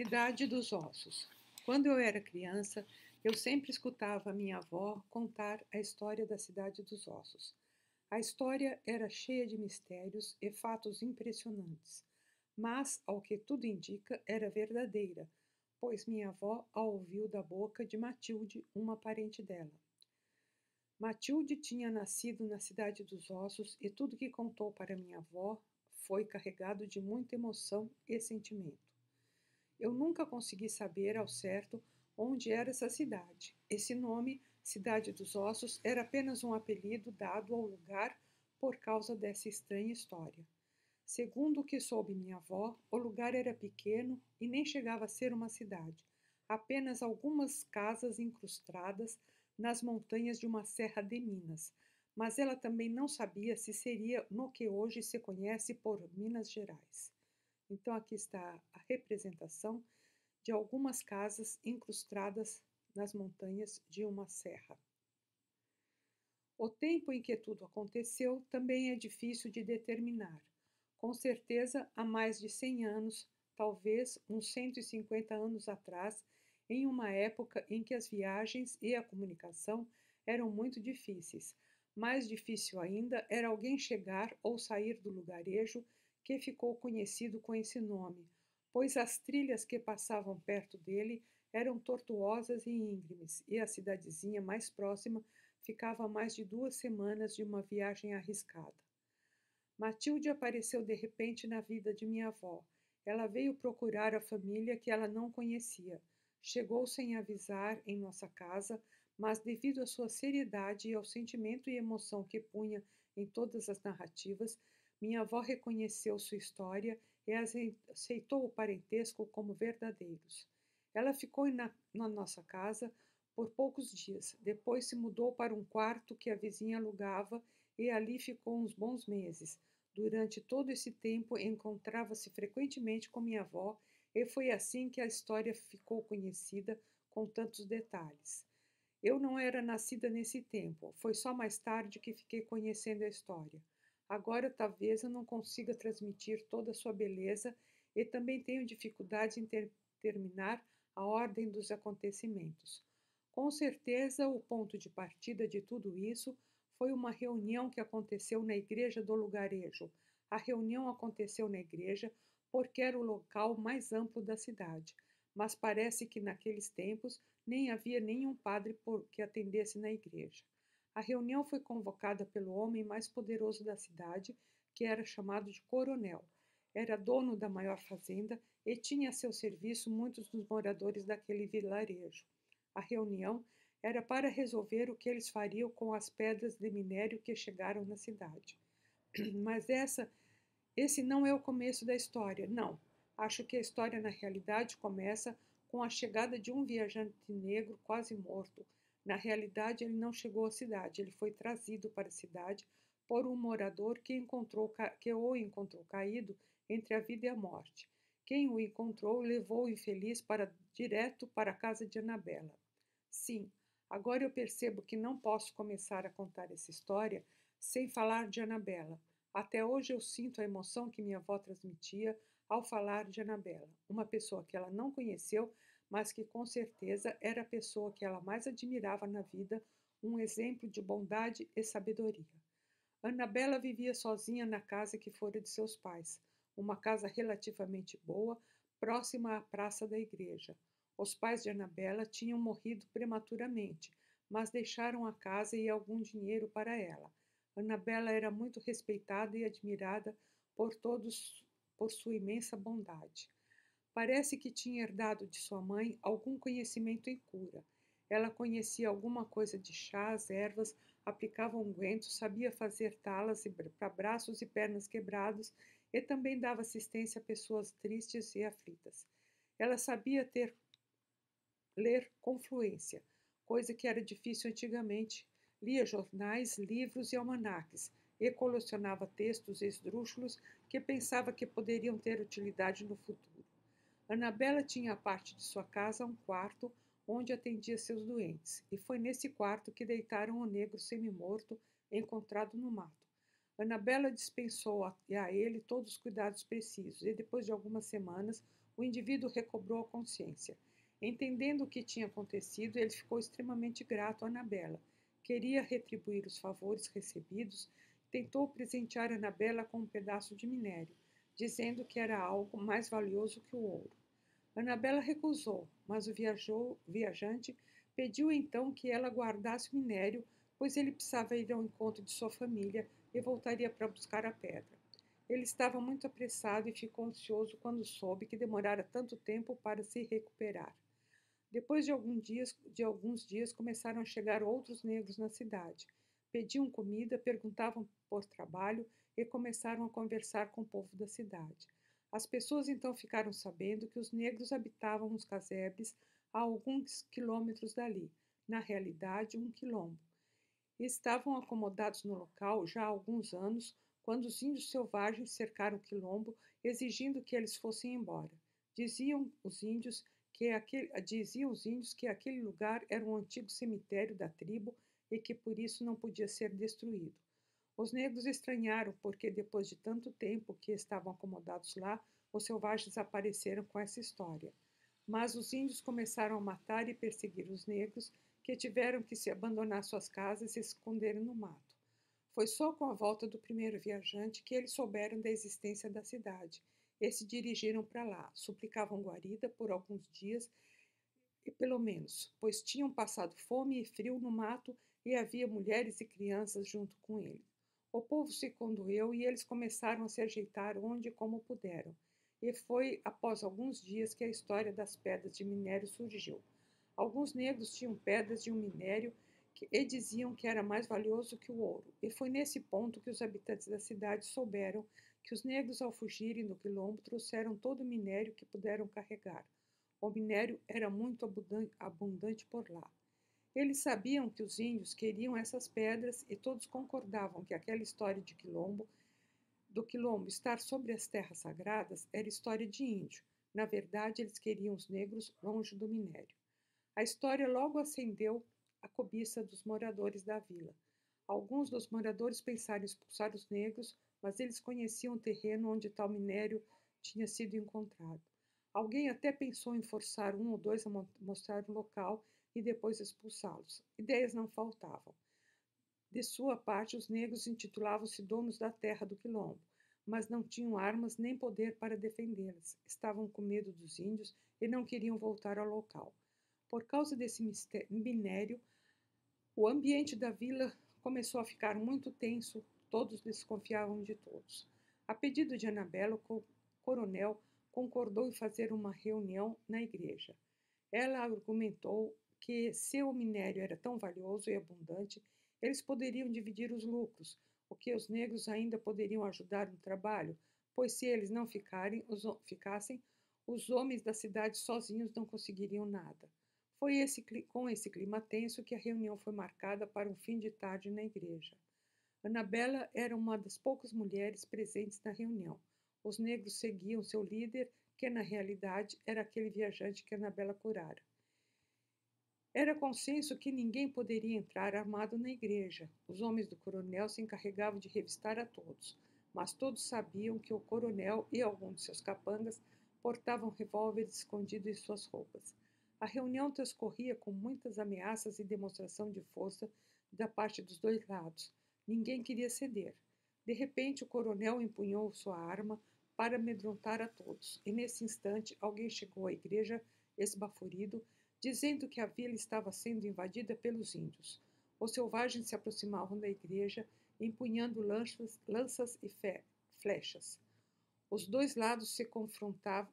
Cidade dos Ossos. Quando eu era criança, eu sempre escutava a minha avó contar a história da Cidade dos Ossos. A história era cheia de mistérios e fatos impressionantes, mas, ao que tudo indica, era verdadeira, pois minha avó a ouviu da boca de Matilde, uma parente dela. Matilde tinha nascido na Cidade dos Ossos e tudo que contou para minha avó foi carregado de muita emoção e sentimento. Eu nunca consegui saber ao certo onde era essa cidade. Esse nome, Cidade dos Ossos, era apenas um apelido dado ao lugar por causa dessa estranha história. Segundo o que soube minha avó, o lugar era pequeno e nem chegava a ser uma cidade, apenas algumas casas incrustadas nas montanhas de uma serra de Minas. Mas ela também não sabia se seria no que hoje se conhece por Minas Gerais. Então, aqui está a representação de algumas casas incrustadas nas montanhas de uma serra. O tempo em que tudo aconteceu também é difícil de determinar. Com certeza, há mais de 100 anos, talvez uns 150 anos atrás, em uma época em que as viagens e a comunicação eram muito difíceis. Mais difícil ainda era alguém chegar ou sair do lugarejo que ficou conhecido com esse nome, pois as trilhas que passavam perto dele eram tortuosas e íngremes, e a cidadezinha mais próxima ficava a mais de 2 semanas de uma viagem arriscada. Matilde apareceu de repente na vida de minha avó. Ela veio procurar a família que ela não conhecia. Chegou sem avisar em nossa casa, mas devido à sua seriedade e ao sentimento e emoção que punha em todas as narrativas, minha avó reconheceu sua história e aceitou o parentesco como verdadeiros. Ela ficou na nossa casa por poucos dias. Depois se mudou para um quarto que a vizinha alugava e ali ficou uns bons meses. Durante todo esse tempo encontrava-se frequentemente com minha avó e foi assim que a história ficou conhecida com tantos detalhes. Eu não era nascida nesse tempo, foi só mais tarde que fiquei conhecendo a história. Agora talvez eu não consiga transmitir toda a sua beleza e também tenho dificuldade em determinar a ordem dos acontecimentos. Com certeza, o ponto de partida de tudo isso foi uma reunião que aconteceu na igreja do lugarejo. A reunião aconteceu na igreja porque era o local mais amplo da cidade, mas parece que naqueles tempos nem havia nenhum padre que atendesse na igreja. A reunião foi convocada pelo homem mais poderoso da cidade, que era chamado de coronel. Era dono da maior fazenda e tinha a seu serviço muitos dos moradores daquele vilarejo. A reunião era para resolver o que eles fariam com as pedras de minério que chegaram na cidade. Mas esse não é o começo da história, não. Acho que a história, na realidade, começa com a chegada de um viajante negro quase morto. Na realidade, ele não chegou à cidade, ele foi trazido para a cidade por um morador que o encontrou caído entre a vida e a morte. Quem o encontrou levou o infeliz direto para a casa de Anabela. Sim, agora eu percebo que não posso começar a contar essa história sem falar de Anabela. Até hoje eu sinto a emoção que minha avó transmitia ao falar de Anabela, uma pessoa que ela não conheceu, mas que com certeza era a pessoa que ela mais admirava na vida, um exemplo de bondade e sabedoria. Anabela vivia sozinha na casa que fora de seus pais, uma casa relativamente boa, próxima à praça da igreja. Os pais de Anabela tinham morrido prematuramente, mas deixaram a casa e algum dinheiro para ela. Anabela era muito respeitada e admirada por todos por sua imensa bondade. Parece que tinha herdado de sua mãe algum conhecimento em cura. Ela conhecia alguma coisa de chás, ervas, aplicava ungüentos, sabia fazer talas para braços e pernas quebrados e também dava assistência a pessoas tristes e aflitas. Ela sabia ler com fluência, coisa que era difícil antigamente. Lia jornais, livros e almanaques e colecionava textos esdrúxulos que pensava que poderiam ter utilidade no futuro. Anabela tinha a parte de sua casa um quarto onde atendia seus doentes, e foi nesse quarto que deitaram o negro semi-morto encontrado no mato. Annabella dispensou a ele todos os cuidados precisos e, depois de algumas semanas, o indivíduo recobrou a consciência. Entendendo o que tinha acontecido, ele ficou extremamente grato a Annabella. Queria retribuir os favores recebidos, tentou presentear Annabella com um pedaço de minério, dizendo que era algo mais valioso que o ouro. Annabella recusou, mas o viajante pediu então que ela guardasse o minério, pois ele precisava ir ao encontro de sua família e voltaria para buscar a pedra. Ele estava muito apressado e ficou ansioso quando soube que demorara tanto tempo para se recuperar. Depois de alguns dias começaram a chegar outros negros na cidade. Pediam comida, perguntavam por trabalho e começaram a conversar com o povo da cidade. As pessoas então ficaram sabendo que os negros habitavam os casebres a alguns quilômetros dali, na realidade, um quilombo. E estavam acomodados no local já há alguns anos, quando os índios selvagens cercaram o quilombo, exigindo que eles fossem embora. Diziam os índios que aquele lugar era um antigo cemitério da tribo e que por isso não podia ser destruído. Os negros estranharam porque, depois de tanto tempo que estavam acomodados lá, os selvagens apareceram com essa história. Mas os índios começaram a matar e perseguir os negros, que tiveram que se abandonar suas casas e se esconderem no mato. Foi só com a volta do primeiro viajante que eles souberam da existência da cidade e se dirigiram para lá. Suplicavam guarida por alguns dias, e pelo menos, pois tinham passado fome e frio no mato e havia mulheres e crianças junto com ele. O povo se condoeu e eles começaram a se ajeitar onde e como puderam. E foi após alguns dias que a história das pedras de minério surgiu. Alguns negros tinham pedras de um minério e diziam que era mais valioso que o ouro. E foi nesse ponto que os habitantes da cidade souberam que os negros, ao fugirem do quilombo, trouxeram todo o minério que puderam carregar. O minério era muito abundante por lá. Eles sabiam que os índios queriam essas pedras e todos concordavam que aquela história do quilombo estar sobre as terras sagradas era história de índio. Na verdade, eles queriam os negros longe do minério. A história logo acendeu a cobiça dos moradores da vila. Alguns dos moradores pensaram em expulsar os negros, mas eles conheciam o terreno onde tal minério tinha sido encontrado. Alguém até pensou em forçar um ou dois a mostrar o local e depois expulsá-los. Ideias não faltavam. De sua parte, os negros intitulavam-se donos da terra do quilombo, mas não tinham armas nem poder para defendê-las. Estavam com medo dos índios e não queriam voltar ao local. Por causa desse minério, o ambiente da vila começou a ficar muito tenso, todos desconfiavam de todos. A pedido de Annabella, o coronel concordou em fazer uma reunião na igreja. Ela argumentou que, se o minério era tão valioso e abundante, eles poderiam dividir os lucros, o que os negros ainda poderiam ajudar no trabalho, pois se eles não ficassem, os homens da cidade sozinhos não conseguiriam nada. Foi com esse clima tenso que a reunião foi marcada para um fim de tarde na igreja. Annabella era uma das poucas mulheres presentes na reunião. Os negros seguiam seu líder, que na realidade era aquele viajante que Annabella curara. Era consenso que ninguém poderia entrar armado na igreja. Os homens do coronel se encarregavam de revistar a todos, mas todos sabiam que o coronel e alguns de seus capangas portavam revólveres escondidos em suas roupas. A reunião transcorria com muitas ameaças e demonstração de força da parte dos dois lados. Ninguém queria ceder. De repente, o coronel empunhou sua arma para amedrontar a todos, e nesse instante alguém chegou à igreja esbaforido, dizendo que a vila estava sendo invadida pelos índios. Os selvagens se aproximavam da igreja, empunhando lanças e flechas. Os dois lados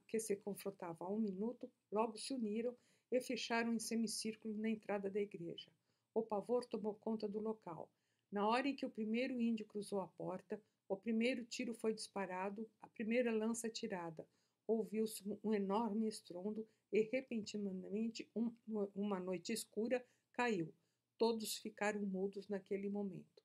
que se confrontavam há um minuto, logo se uniram e fecharam em semicírculo na entrada da igreja. O pavor tomou conta do local. Na hora em que o primeiro índio cruzou a porta, o primeiro tiro foi disparado, a primeira lança atirada. Ouviu-se um enorme estrondo e, repentinamente, uma noite escura caiu. Todos ficaram mudos naquele momento.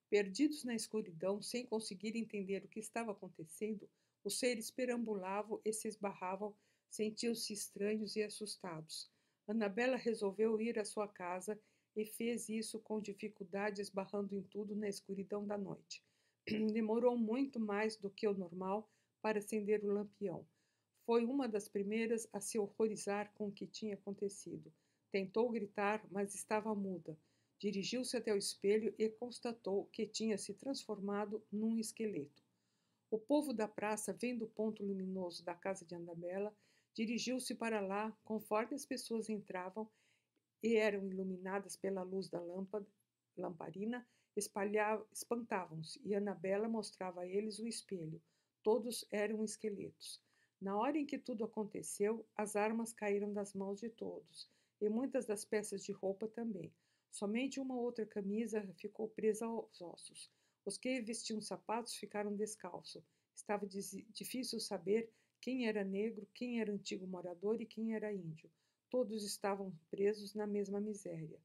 Perdidos na escuridão, sem conseguir entender o que estava acontecendo, os seres perambulavam e se esbarravam, sentiam-se estranhos e assustados. Annabella resolveu ir à sua casa e fez isso com dificuldade, esbarrando em tudo na escuridão da noite. Demorou muito mais do que o normal para acender o lampião. Foi uma das primeiras a se horrorizar com o que tinha acontecido. Tentou gritar, mas estava muda. Dirigiu-se até o espelho e constatou que tinha se transformado num esqueleto. O povo da praça, vendo o ponto luminoso da casa de Annabella, dirigiu-se para lá conforme as pessoas entravam e eram iluminadas pela luz da lamparina, espantavam-se, e Annabella mostrava a eles o espelho. Todos eram esqueletos. Na hora em que tudo aconteceu, as armas caíram das mãos de todos, e muitas das peças de roupa também. Somente uma outra camisa ficou presa aos ossos. Os que vestiam sapatos ficaram descalços. Estava difícil saber quem era negro, quem era antigo morador e quem era índio. Todos estavam presos na mesma miséria.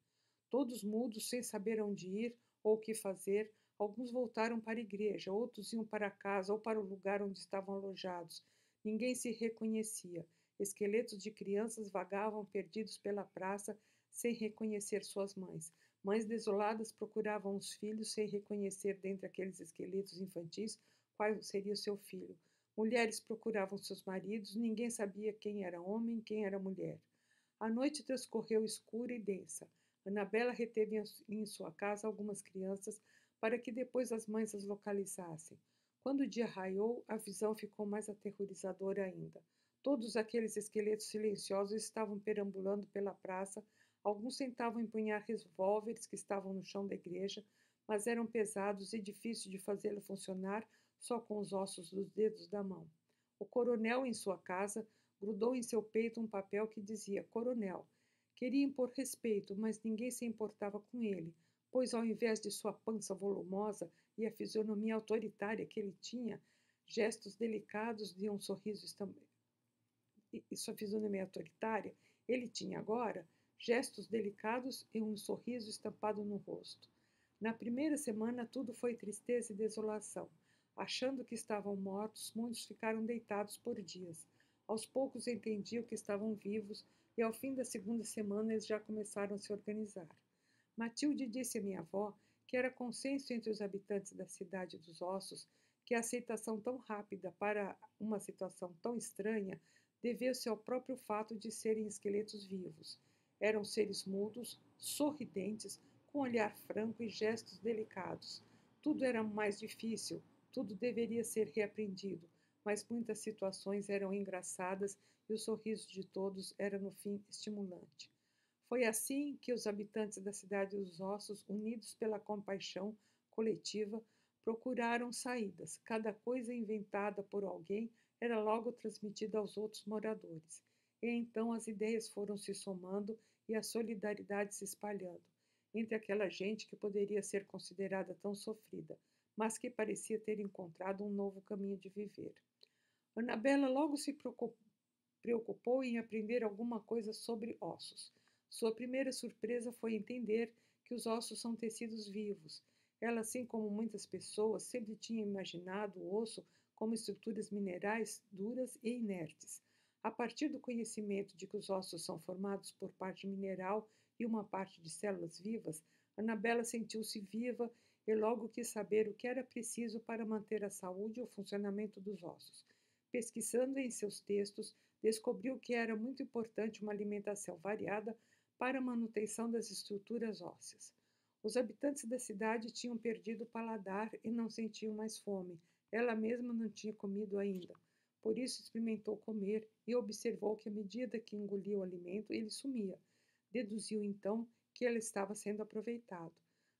Todos mudos, sem saber onde ir ou o que fazer. Alguns voltaram para a igreja, outros iam para casa ou para o lugar onde estavam alojados. Ninguém se reconhecia. Esqueletos de crianças vagavam perdidos pela praça sem reconhecer suas mães. Mães desoladas procuravam os filhos sem reconhecer dentre aqueles esqueletos infantis qual seria o seu filho. Mulheres procuravam seus maridos, ninguém sabia quem era homem, quem era mulher. A noite transcorreu escura e densa. Annabella reteve em sua casa algumas crianças para que depois as mães as localizassem. Quando o dia raiou, a visão ficou mais aterrorizadora ainda. Todos aqueles esqueletos silenciosos estavam perambulando pela praça. Alguns tentavam empunhar revólveres que estavam no chão da igreja, mas eram pesados e difíceis de fazê-lo funcionar só com os ossos dos dedos da mão. O coronel, em sua casa, grudou em seu peito um papel que dizia Coronel. Queria impor respeito, mas ninguém se importava com ele, pois ao invés de sua pança volumosa e a fisionomia autoritária que ele tinha, gestos delicados de um sorriso e sua fisionomia autoritária, ele tinha agora gestos delicados e um sorriso estampado no rosto. Na primeira semana tudo foi tristeza e desolação. Achando que estavam mortos, muitos ficaram deitados por dias. Aos poucos entendiam que estavam vivos e ao fim da segunda semana eles já começaram a se organizar. Matilde disse à minha avó que era consenso entre os habitantes da cidade dos ossos que a aceitação tão rápida para uma situação tão estranha deveu-se ao próprio fato de serem esqueletos vivos. Eram seres mudos, sorridentes, com olhar franco e gestos delicados. Tudo era mais difícil, tudo deveria ser reaprendido, mas muitas situações eram engraçadas e o sorriso de todos era, no fim, estimulante. Foi assim que os habitantes da cidade dos ossos, unidos pela compaixão coletiva, procuraram saídas. Cada coisa inventada por alguém era logo transmitida aos outros moradores. E então as ideias foram se somando e a solidariedade se espalhando entre aquela gente que poderia ser considerada tão sofrida, mas que parecia ter encontrado um novo caminho de viver. Annabella logo se preocupou em aprender alguma coisa sobre ossos. Sua primeira surpresa foi entender que os ossos são tecidos vivos. Ela, assim como muitas pessoas, sempre tinha imaginado o osso como estruturas minerais duras e inertes. A partir do conhecimento de que os ossos são formados por parte mineral e uma parte de células vivas, Annabella sentiu-se viva e logo quis saber o que era preciso para manter a saúde e o funcionamento dos ossos. Pesquisando em seus textos, descobriu que era muito importante uma alimentação variada para a manutenção das estruturas ósseas. Os habitantes da cidade tinham perdido o paladar e não sentiam mais fome. Ela mesma não tinha comido ainda. Por isso experimentou comer e observou que à medida que engolia o alimento, ele sumia. Deduziu então que ele estava sendo aproveitado.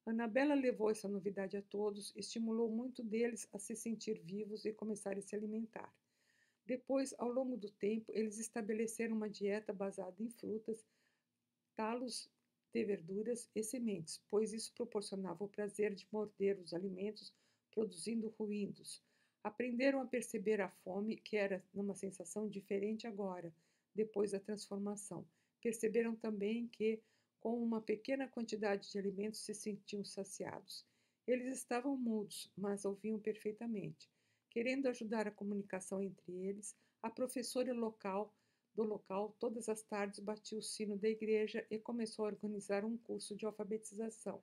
Annabella levou essa novidade a todos, estimulou muito deles a se sentir vivos e começar a se alimentar. Depois, ao longo do tempo, eles estabeleceram uma dieta baseada em frutas, talos de verduras e sementes, pois isso proporcionava o prazer de morder os alimentos, produzindo ruídos. Aprenderam a perceber a fome, que era uma sensação diferente agora, depois da transformação. Perceberam também que, com uma pequena quantidade de alimentos, se sentiam saciados. Eles estavam mudos, mas ouviam perfeitamente. Querendo ajudar a comunicação entre eles, a professora do local, todas as tardes batia o sino da igreja e começou a organizar um curso de alfabetização.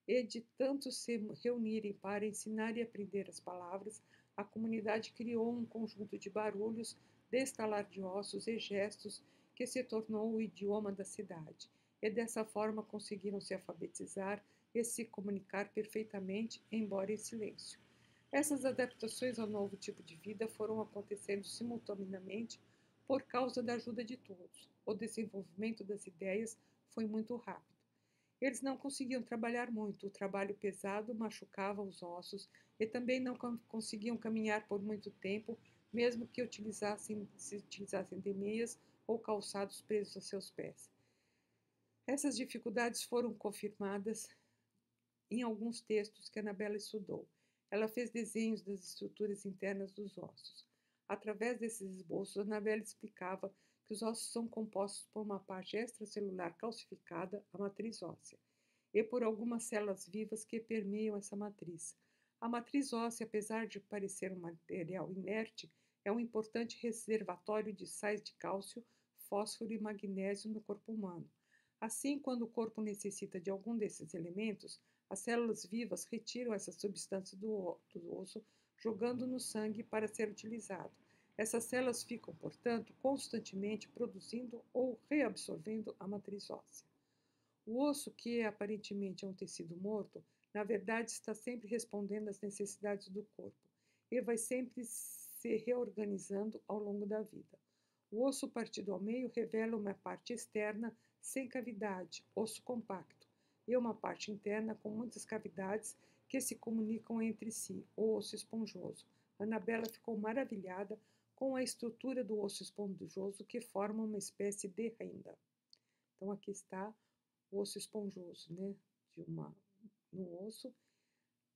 e de tanto se reunirem para ensinar e aprender as palavras, a comunidade criou um conjunto de barulhos, de estalar de ossos e gestos que se tornou o idioma da cidade, e dessa forma conseguiram se alfabetizar e se comunicar perfeitamente, embora em silêncio. Essas adaptações ao novo tipo de vida foram acontecendo simultaneamente por causa da ajuda de todos. O desenvolvimento das ideias foi muito rápido. Eles não conseguiam trabalhar muito, o trabalho pesado machucava os ossos e também não conseguiam caminhar por muito tempo, mesmo que utilizassem de meias ou calçados presos a seus pés. Essas dificuldades foram confirmadas em alguns textos que Anabela estudou. Ela fez desenhos das estruturas internas dos ossos. Através desses esboços, Anabela explicava que os ossos são compostos por uma parte extracelular calcificada, a matriz óssea, e por algumas células vivas que permeiam essa matriz. A matriz óssea, apesar de parecer um material inerte, é um importante reservatório de sais de cálcio, fósforo e magnésio no corpo humano. Assim, quando o corpo necessita de algum desses elementos, as células vivas retiram essa substância do osso, jogando no sangue para ser utilizado. Essas células ficam, portanto, constantemente produzindo ou reabsorvendo a matriz óssea. O osso, que aparentemente é um tecido morto, na verdade está sempre respondendo às necessidades do corpo e vai sempre se reorganizando ao longo da vida. O osso partido ao meio revela uma parte externa sem cavidade, osso compacto, e uma parte interna com muitas cavidades que se comunicam entre si, o osso esponjoso. Anabela ficou maravilhada com a estrutura do osso esponjoso que forma uma espécie de renda. Então aqui está o osso esponjoso, né? No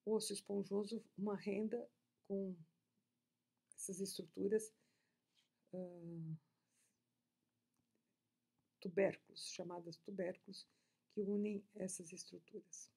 osso esponjoso, uma renda com essas estruturas tubérculos, chamadas tubérculos, que unem essas estruturas.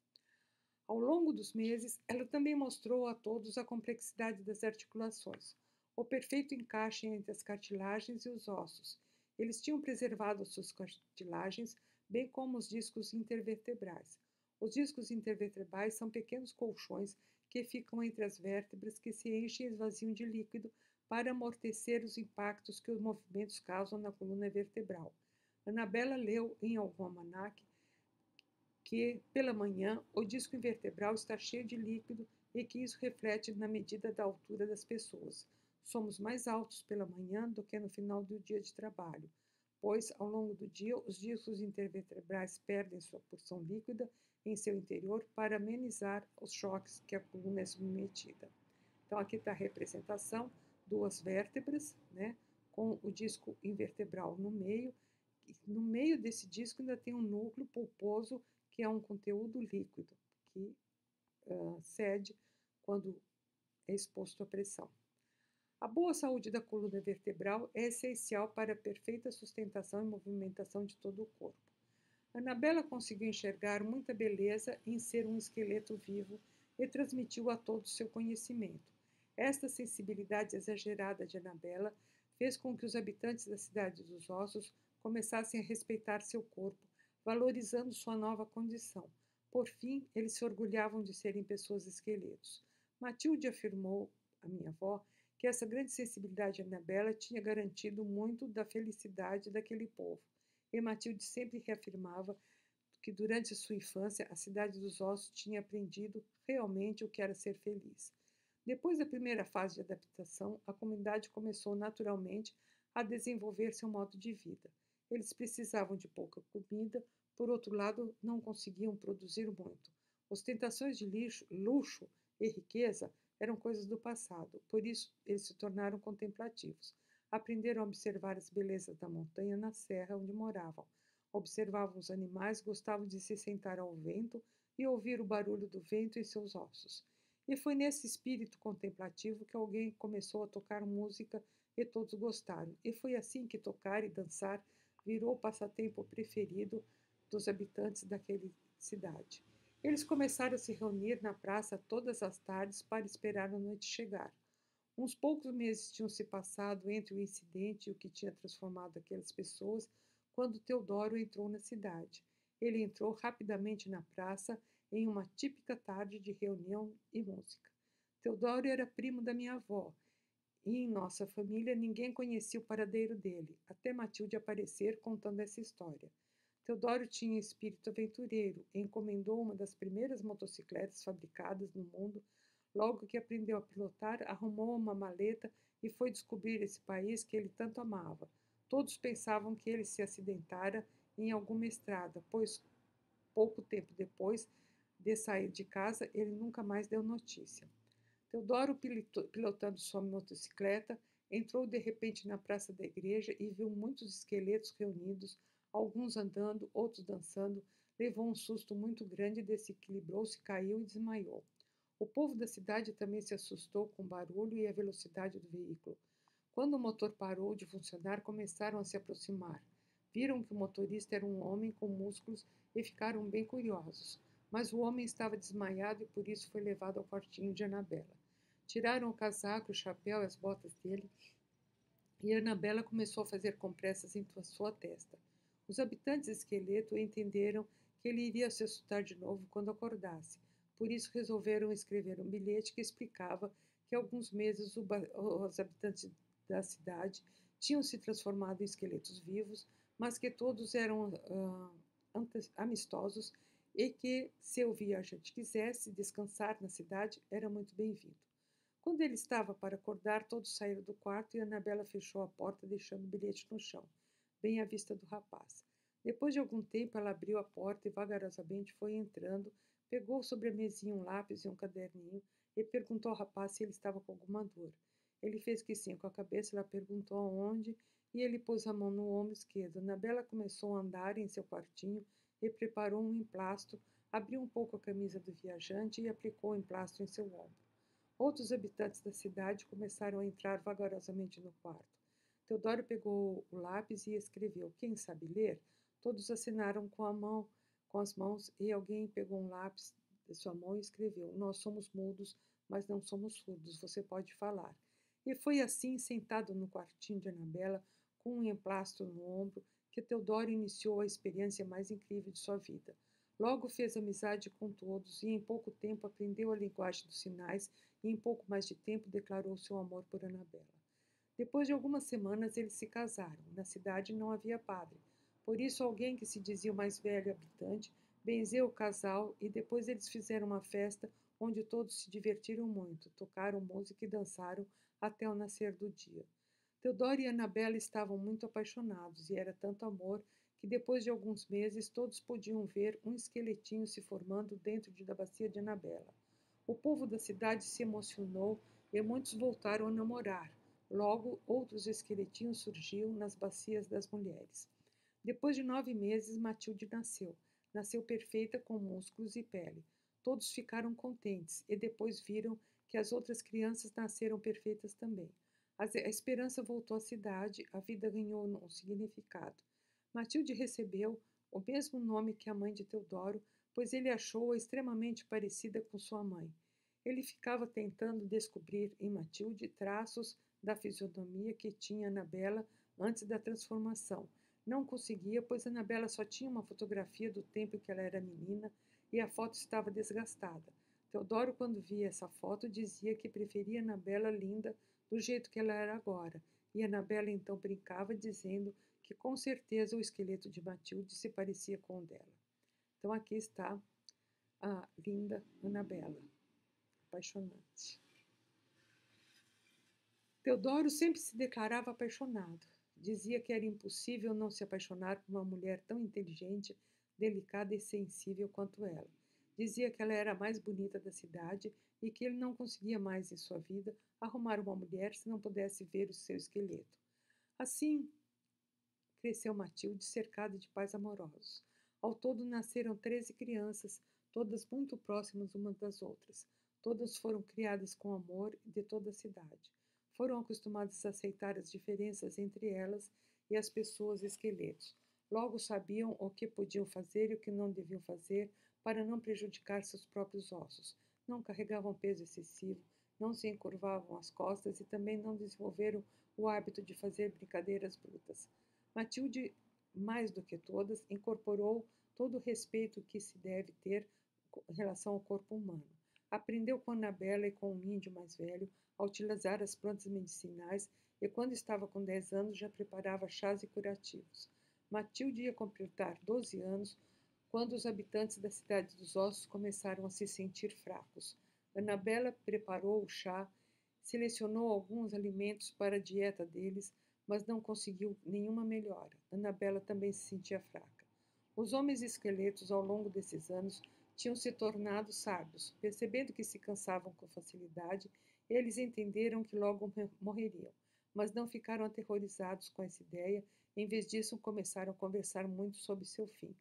Ao longo dos meses, ela também mostrou a todos a complexidade das articulações, o perfeito encaixe entre as cartilagens e os ossos. Eles tinham preservado as suas cartilagens, bem como os discos intervertebrais. Os discos intervertebrais são pequenos colchões que ficam entre as vértebras que se enchem e esvaziam de líquido para amortecer os impactos que os movimentos causam na coluna vertebral. Anabela leu em algum almanaque que, pela manhã, o disco vertebral está cheio de líquido e que isso reflete na medida da altura das pessoas. Somos mais altos pela manhã do que no final do dia de trabalho, pois, ao longo do dia, os discos intervertebrais perdem sua porção líquida em seu interior para amenizar os choques que a coluna é submetida. Então, aqui está a representação, duas vértebras, né, com o disco invertebral no meio. No meio desse disco ainda tem um núcleo pulposo, que é um conteúdo líquido, que cede quando é exposto à pressão. A boa saúde da coluna vertebral é essencial para a perfeita sustentação e movimentação de todo o corpo. Anabela conseguiu enxergar muita beleza em ser um esqueleto vivo e transmitiu a todos seu conhecimento. Esta sensibilidade exagerada de Anabela fez com que os habitantes da cidade dos ossos começassem a respeitar seu corpo, valorizando sua nova condição. Por fim, eles se orgulhavam de serem pessoas esqueletos. Matilde afirmou, a minha avó, que essa grande sensibilidade de Anabela tinha garantido muito da felicidade daquele povo. E Matilde sempre reafirmava que durante sua infância a cidade dos ossos tinha aprendido realmente o que era ser feliz. Depois da primeira fase de adaptação, a comunidade começou naturalmente a desenvolver seu modo de vida. Eles precisavam de pouca comida, por outro lado, não conseguiam produzir muito. Ostentações de luxo e riqueza eram coisas do passado, por isso eles se tornaram contemplativos. Aprenderam a observar as belezas da montanha na serra onde moravam. Observavam os animais, gostavam de se sentar ao vento e ouvir o barulho do vento em seus ossos. E foi nesse espírito contemplativo que alguém começou a tocar música e todos gostaram. E foi assim que tocar e dançar virou o passatempo preferido dos habitantes daquela cidade. Eles começaram a se reunir na praça todas as tardes para esperar a noite chegar. Uns poucos meses tinham se passado entre o incidente e o que tinha transformado aquelas pessoas quando Teodoro entrou na cidade. Ele entrou rapidamente na praça em uma típica tarde de reunião e música. Teodoro era primo da minha avó, e em nossa família ninguém conhecia o paradeiro dele, até Matilde aparecer contando essa história. Teodoro tinha espírito aventureiro e encomendou uma das primeiras motocicletas fabricadas no mundo. Logo que aprendeu a pilotar, arrumou uma maleta e foi descobrir esse país que ele tanto amava. Todos pensavam que ele se acidentara em alguma estrada, pois pouco tempo depois de sair de casa, ele nunca mais deu notícia. Teodoro, pilotando sua motocicleta, entrou de repente na praça da igreja e viu muitos esqueletos reunidos, alguns andando, outros dançando. Levou um susto muito grande, desequilibrou-se, caiu e desmaiou. O povo da cidade também se assustou com o barulho e a velocidade do veículo. Quando o motor parou de funcionar, começaram a se aproximar. Viram que o motorista era um homem com músculos e ficaram bem curiosos. Mas o homem estava desmaiado e por isso foi levado ao quartinho de Anabela. Tiraram o casaco, o chapéu e as botas dele e Anabela começou a fazer compressas em sua testa. Os habitantes de Esqueleto entenderam que ele iria se assustar de novo quando acordasse. Por isso resolveram escrever um bilhete que explicava que há alguns meses os habitantes da cidade tinham se transformado em esqueletos vivos, mas que todos eram amistosos e que, se o viajante quisesse descansar na cidade, era muito bem-vindo. Quando ele estava para acordar, todos saíram do quarto e Anabela fechou a porta, deixando o bilhete no chão, bem à vista do rapaz. Depois de algum tempo, ela abriu a porta e vagarosamente foi entrando, pegou sobre a mesinha um lápis e um caderninho e perguntou ao rapaz se ele estava com alguma dor. Ele fez que sim com a cabeça, ela perguntou aonde e ele pôs a mão no ombro esquerdo. Anabela começou a andar em seu quartinho e preparou um emplasto, abriu um pouco a camisa do viajante e aplicou o emplasto em seu ombro. Outros habitantes da cidade começaram a entrar vagarosamente no quarto. Teodoro pegou o lápis e escreveu: Quem sabe ler? Todos assinaram com as mãos, e alguém pegou um lápis de sua mão e escreveu: Nós somos mudos, mas não somos surdos, você pode falar. E foi assim, sentado no quartinho de Anabela, com um emplasto no ombro, que Teodoro iniciou a experiência mais incrível de sua vida. Logo fez amizade com todos e em pouco tempo aprendeu a linguagem dos sinais e em pouco mais de tempo declarou seu amor por Anabela. Depois de algumas semanas eles se casaram. Na cidade não havia padre. Por isso alguém que se dizia o mais velho habitante benzeu o casal e depois eles fizeram uma festa onde todos se divertiram muito, tocaram música e dançaram até o nascer do dia. Teodoro e Anabela estavam muito apaixonados e era tanto amor que depois de alguns meses todos podiam ver um esqueletinho se formando dentro da bacia de Anabela. O povo da cidade se emocionou e muitos voltaram a namorar. Logo, outros esqueletinhos surgiam nas bacias das mulheres. Depois de 9 meses, Matilde nasceu. Nasceu perfeita com músculos e pele. Todos ficaram contentes e depois viram que as outras crianças nasceram perfeitas também. A esperança voltou à cidade, a vida ganhou um significado. Matilde recebeu o mesmo nome que a mãe de Teodoro, pois ele achou-a extremamente parecida com sua mãe. Ele ficava tentando descobrir em Matilde traços da fisionomia que tinha Anabela antes da transformação. Não conseguia, pois Anabela só tinha uma fotografia do tempo em que ela era menina e a foto estava desgastada. Teodoro, quando via essa foto, dizia que preferia Anabela linda do jeito que ela era agora, e Anabela então brincava, dizendo que com certeza o esqueleto de Matilde se parecia com o dela. Então aqui está a linda Anabela, apaixonante. Teodoro sempre se declarava apaixonado. Dizia que era impossível não se apaixonar por uma mulher tão inteligente, delicada e sensível quanto ela. Dizia que ela era a mais bonita da cidade e que ele não conseguia mais em sua vida arrumar uma mulher se não pudesse ver o seu esqueleto. Assim cresceu Matilde, cercada de pais amorosos. Ao todo nasceram 13 crianças, todas muito próximas umas das outras. Todas foram criadas com amor de toda a cidade. Foram acostumadas a aceitar as diferenças entre elas e as pessoas esqueletos. Logo sabiam o que podiam fazer e o que não deviam fazer para não prejudicar seus próprios ossos. Não carregavam peso excessivo, não se encurvavam as costas e também não desenvolveram o hábito de fazer brincadeiras brutas. Matilde, mais do que todas, incorporou todo o respeito que se deve ter em relação ao corpo humano. Aprendeu com Annabella e com um índio mais velho a utilizar as plantas medicinais e, quando estava com 10 anos, já preparava chás e curativos. Matilde ia completar 12 anos quando os habitantes da cidade dos ossos começaram a se sentir fracos. Annabella preparou o chá, selecionou alguns alimentos para a dieta deles, mas não conseguiu nenhuma melhora. Annabella também se sentia fraca. Os homens esqueletos, ao longo desses anos, tinham se tornado sábios. Percebendo que se cansavam com facilidade, eles entenderam que logo morreriam, mas não ficaram aterrorizados com essa ideia. Em vez disso, começaram a conversar muito sobre seu fim.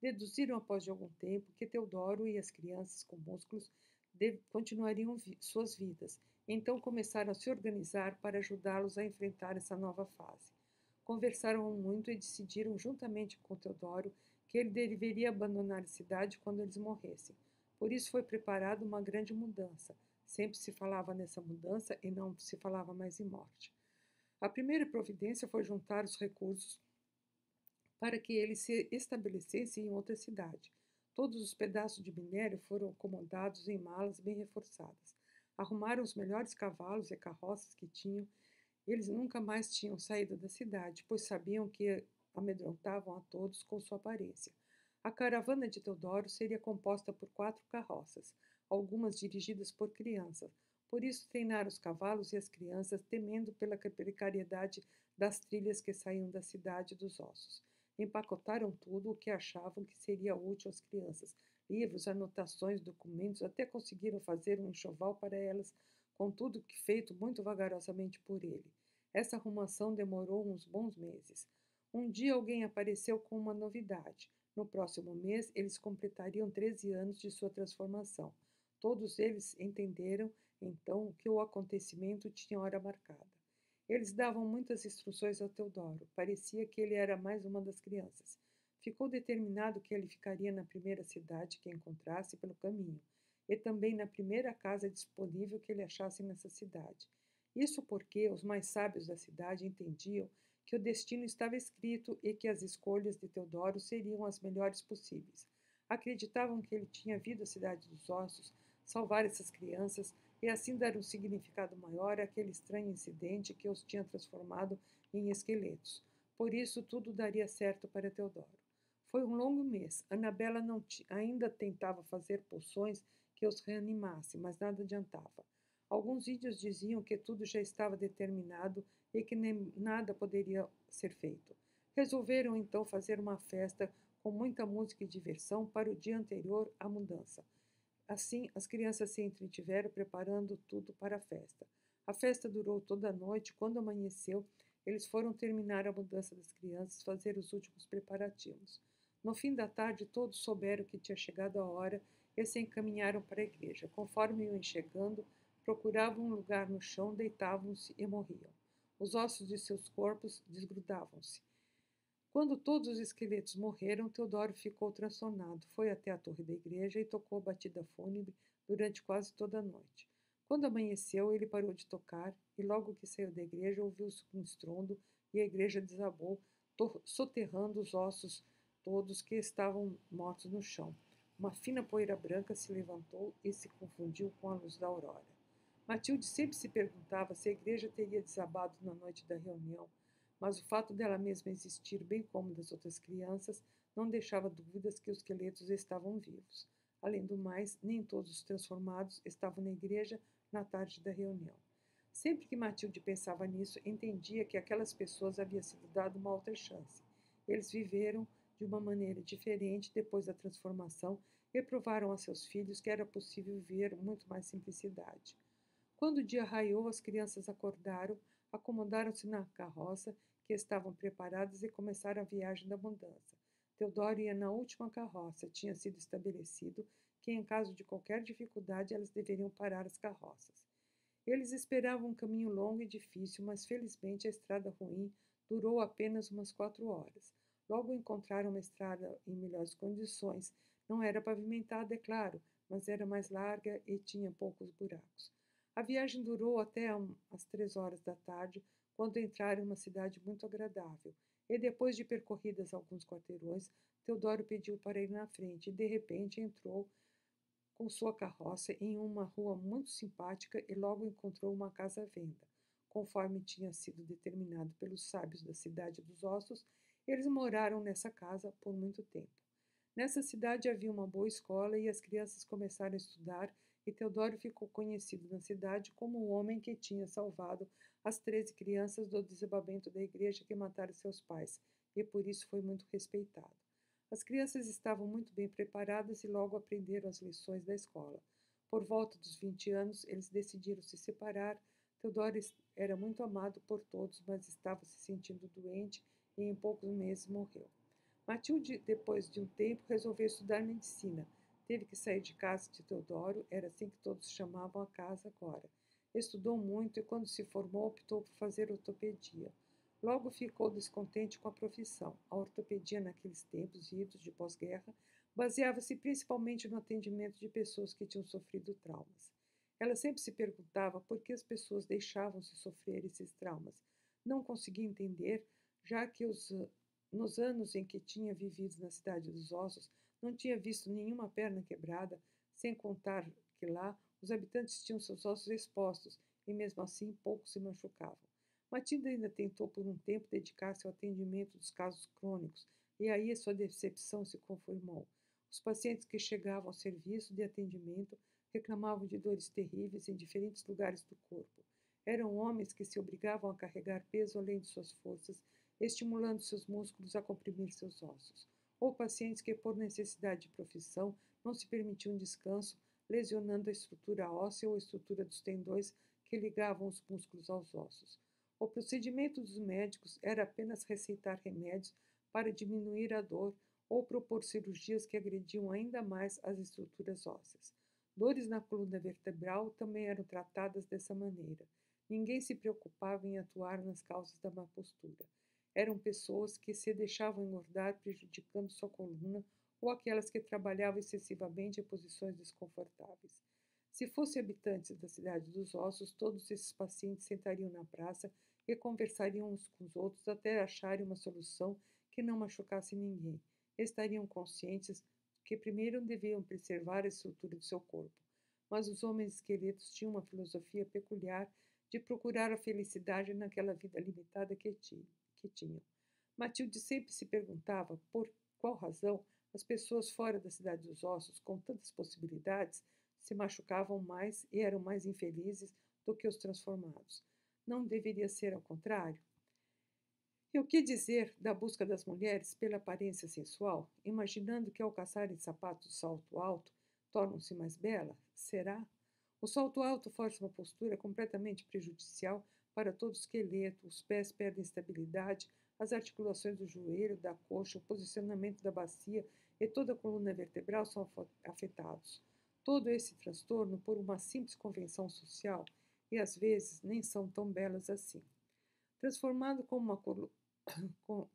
Deduziram após de algum tempo que Teodoro e as crianças com músculos continuariam suas vidas. Então começaram a se organizar para ajudá-los a enfrentar essa nova fase. Conversaram muito e decidiram, juntamente com Teodoro, que ele deveria abandonar a cidade quando eles morressem. Por isso foi preparada uma grande mudança. Sempre se falava nessa mudança e não se falava mais em morte. A primeira providência foi juntar os recursos para que ele se estabelecesse em outra cidade. Todos os pedaços de minério foram acomodados em malas bem reforçadas. Arrumaram os melhores cavalos e carroças que tinham. Eles nunca mais tinham saído da cidade, pois sabiam que amedrontavam a todos com sua aparência. A caravana de Teodoro seria composta por 4 carroças, algumas dirigidas por crianças. Por isso treinaram os cavalos e as crianças, temendo pela precariedade das trilhas que saíam da cidade dos ossos. Empacotaram tudo o que achavam que seria útil às crianças: livros, anotações, documentos, até conseguiram fazer um enxoval para elas, contudo feito muito vagarosamente por ele. Essa arrumação demorou uns bons meses. Um dia alguém apareceu com uma novidade. No próximo mês, eles completariam 13 anos de sua transformação. Todos eles entenderam, então, que o acontecimento tinha hora marcada. Eles davam muitas instruções a Teodoro. Parecia que ele era mais uma das crianças. Ficou determinado que ele ficaria na primeira cidade que encontrasse pelo caminho, e também na primeira casa disponível que ele achasse nessa cidade. Isso porque os mais sábios da cidade entendiam que o destino estava escrito e que as escolhas de Teodoro seriam as melhores possíveis. Acreditavam que ele tinha vindo à cidade dos ossos, salvar essas crianças e assim dar um significado maior àquele estranho incidente que os tinha transformado em esqueletos. Por isso, tudo daria certo para Teodoro. Foi um longo mês. Annabella ainda tentava fazer poções que os reanimassem, mas nada adiantava. Alguns índios diziam que tudo já estava determinado e que nem nada poderia ser feito. Resolveram então fazer uma festa com muita música e diversão para o dia anterior à mudança. Assim, as crianças se entretiveram preparando tudo para a festa. A festa durou toda a noite. Quando amanheceu, eles foram terminar a mudança das crianças, fazer os últimos preparativos. No fim da tarde, todos souberam que tinha chegado a hora e se encaminharam para a igreja. Conforme iam chegando, procuravam um lugar no chão, deitavam-se e morriam. Os ossos de seus corpos desgrudavam-se. Quando todos os esqueletos morreram, Teodoro ficou transtornado. Foi até a torre da igreja e tocou a batida fúnebre durante quase toda a noite. Quando amanheceu, ele parou de tocar e, logo que saiu da igreja, ouviu-se um estrondo e a igreja desabou, soterrando os ossos todos que estavam mortos no chão. Uma fina poeira branca se levantou e se confundiu com a luz da aurora. Matilde sempre se perguntava se a igreja teria desabado na noite da reunião, mas o fato dela mesma existir, bem como das outras crianças, não deixava dúvidas que os esqueletos estavam vivos. Além do mais, nem todos os transformados estavam na igreja na tarde da reunião. Sempre que Matilde pensava nisso, entendia que aquelas pessoas haviam sido dado uma outra chance. Eles viveram de uma maneira diferente depois da transformação e provaram a seus filhos que era possível viver muito mais simplicidade. Quando o dia raiou, as crianças acordaram, acomodaram-se na carroça que estavam preparadas e começaram a viagem da mudança. Teodoro ia na última carroça. Tinha sido estabelecido que, em caso de qualquer dificuldade, elas deveriam parar as carroças. Eles esperavam um caminho longo e difícil, mas felizmente a estrada ruim durou apenas umas 4 horas. Logo encontraram uma estrada em melhores condições. Não era pavimentada, é claro, mas era mais larga e tinha poucos buracos. A viagem durou até às 3 horas da tarde, quando entraram em uma cidade muito agradável. E depois de percorridas alguns quarteirões, Teodoro pediu para ir na frente e, de repente, entrou com sua carroça em uma rua muito simpática e logo encontrou uma casa à venda. Conforme tinha sido determinado pelos sábios da cidade dos ossos, eles moraram nessa casa por muito tempo. Nessa cidade havia uma boa escola e as crianças começaram a estudar, e Teodoro ficou conhecido na cidade como o homem que tinha salvado as 13 crianças do desabamento da igreja que mataram seus pais, e por isso foi muito respeitado. As crianças estavam muito bem preparadas e logo aprenderam as lições da escola. Por volta dos 20 anos, eles decidiram se separar. Teodoro era muito amado por todos, mas estava se sentindo doente e em poucos meses morreu. Matilde, depois de um tempo, resolveu estudar medicina. Teve que sair de casa de Teodoro, era assim que todos chamavam a casa agora. Estudou muito e, quando se formou, optou por fazer ortopedia. Logo ficou descontente com a profissão. A ortopedia, naqueles tempos idos de pós-guerra, baseava-se principalmente no atendimento de pessoas que tinham sofrido traumas. Ela sempre se perguntava por que as pessoas deixavam-se sofrer esses traumas. Não conseguia entender, já que nos anos em que tinha vivido na cidade dos ossos, não tinha visto nenhuma perna quebrada, sem contar que lá os habitantes tinham seus ossos expostos e mesmo assim poucos se machucavam. Matilda ainda tentou por um tempo dedicar-se ao atendimento dos casos crônicos, e aí a sua decepção se confirmou. Os pacientes que chegavam ao serviço de atendimento reclamavam de dores terríveis em diferentes lugares do corpo. Eram homens que se obrigavam a carregar peso além de suas forças, estimulando seus músculos a comprimir seus ossos. Ou pacientes que, por necessidade de profissão, não se permitiam descanso, lesionando a estrutura óssea ou a estrutura dos tendões que ligavam os músculos aos ossos. O procedimento dos médicos era apenas receitar remédios para diminuir a dor ou propor cirurgias que agrediam ainda mais as estruturas ósseas. Dores na coluna vertebral também eram tratadas dessa maneira. Ninguém se preocupava em atuar nas causas da má postura. Eram pessoas que se deixavam engordar, prejudicando sua coluna, ou aquelas que trabalhavam excessivamente em posições desconfortáveis. Se fossem habitantes da cidade dos ossos, todos esses pacientes sentariam na praça e conversariam uns com os outros até acharem uma solução que não machucasse ninguém. Estariam conscientes que primeiro deviam preservar a estrutura de seu corpo. Mas os homens esqueletos tinham uma filosofia peculiar de procurar a felicidade naquela vida limitada que tinham. Matilde sempre se perguntava por qual razão as pessoas fora da cidade dos ossos, com tantas possibilidades, se machucavam mais e eram mais infelizes do que os transformados. Não deveria ser ao contrário? E o que dizer da busca das mulheres pela aparência sensual, imaginando que ao calçarem sapatos de salto alto tornam-se mais belas? Será? O salto alto força uma postura completamente prejudicial para todo o esqueleto, os pés perdem estabilidade, as articulações do joelho, da coxa, o posicionamento da bacia e toda a coluna vertebral são afetados. Todo esse transtorno por uma simples convenção social, e às vezes nem são tão belas assim. Transformado como uma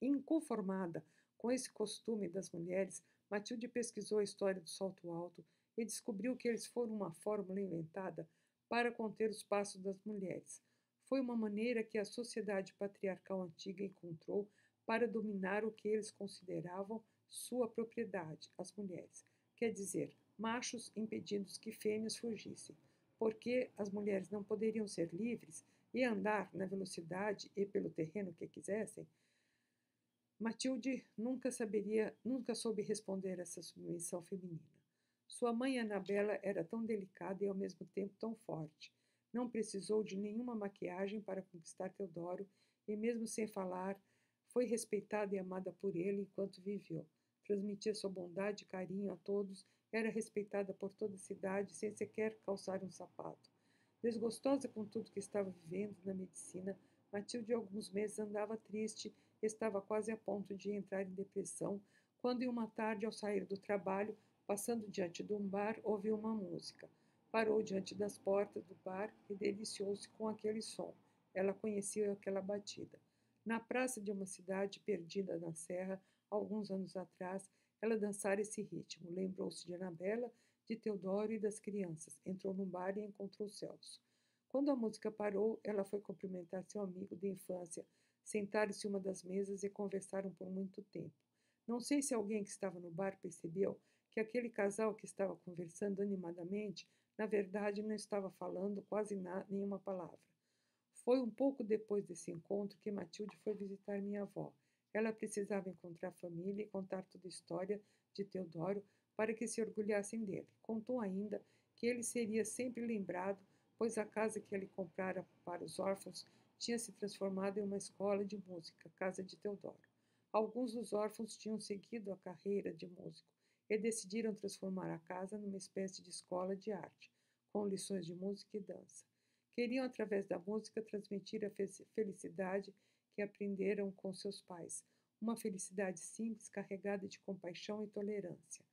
inconformada com esse costume das mulheres, Matilde pesquisou a história do salto alto e descobriu que eles foram uma fórmula inventada para conter os passos das mulheres. Foi uma maneira que a sociedade patriarcal antiga encontrou para dominar o que eles consideravam sua propriedade, as mulheres. Quer dizer, machos impedindo que fêmeas fugissem. Porque as mulheres não poderiam ser livres e andar na velocidade e pelo terreno que quisessem? Matilde nunca soube responder a essa submissão feminina. Sua mãe Anabela era tão delicada e ao mesmo tempo tão forte. Não precisou de nenhuma maquiagem para conquistar Teodoro e, mesmo sem falar, foi respeitada e amada por ele enquanto viveu. Transmitia sua bondade e carinho a todos, era respeitada por toda a cidade sem sequer calçar um sapato. Desgostosa com tudo que estava vivendo na medicina, Matilde, há alguns meses, andava triste, estava quase a ponto de entrar em depressão, quando, em uma tarde, ao sair do trabalho, passando diante de um bar, ouviu uma música. Parou diante das portas do bar e deliciou-se com aquele som. Ela conhecia aquela batida. Na praça de uma cidade perdida na serra, alguns anos atrás, ela dançara esse ritmo. Lembrou-se de Anabela, de Teodoro e das crianças. Entrou no bar e encontrou Celso. Quando a música parou, ela foi cumprimentar seu amigo de infância. Sentaram-se em uma das mesas e conversaram por muito tempo. Não sei se alguém que estava no bar percebeu que aquele casal que estava conversando animadamente, na verdade, não estava falando quase nenhuma palavra. Foi um pouco depois desse encontro que Matilde foi visitar minha avó. Ela precisava encontrar a família e contar toda a história de Teodoro para que se orgulhassem dele. Contou ainda que ele seria sempre lembrado, pois a casa que ele comprara para os órfãos tinha se transformado em uma escola de música, Casa de Teodoro. Alguns dos órfãos tinham seguido a carreira de músico e decidiram transformar a casa numa espécie de escola de arte, com lições de música e dança. Queriam, através da música, transmitir a felicidade que aprenderam com seus pais, uma felicidade simples, carregada de compaixão e tolerância.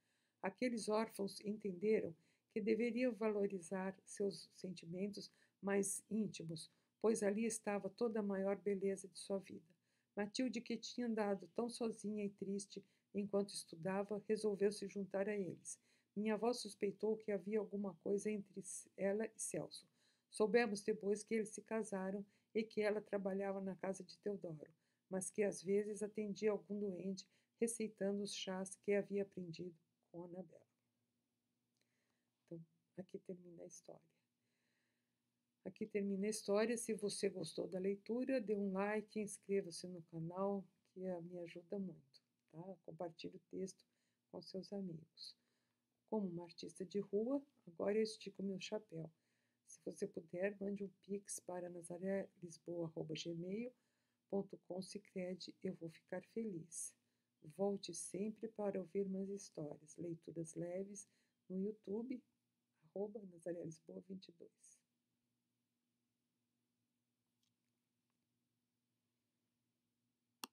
Aqueles órfãos entenderam que deveriam valorizar seus sentimentos mais íntimos, pois ali estava toda a maior beleza de sua vida. Matilde, que tinha andado tão sozinha e triste enquanto estudava, resolveu se juntar a eles. Minha avó suspeitou que havia alguma coisa entre ela e Celso. Soubemos depois que eles se casaram e que ela trabalhava na casa de Teodoro, mas que às vezes atendia algum doente, receitando os chás que havia aprendido com Anabela. Então, aqui termina a história. Aqui termina a história. Se você gostou da leitura, dê um like, inscreva-se no canal, que me ajuda muito, tá? Compartilhe o texto com seus amigos. Como uma artista de rua, agora eu estico meu chapéu. Se você puder, mande um pix para nazarelisboa@gmail.com, Sicredi, eu vou ficar feliz. Volte sempre para ouvir mais histórias, leituras leves no YouTube, @nazarelisboa22.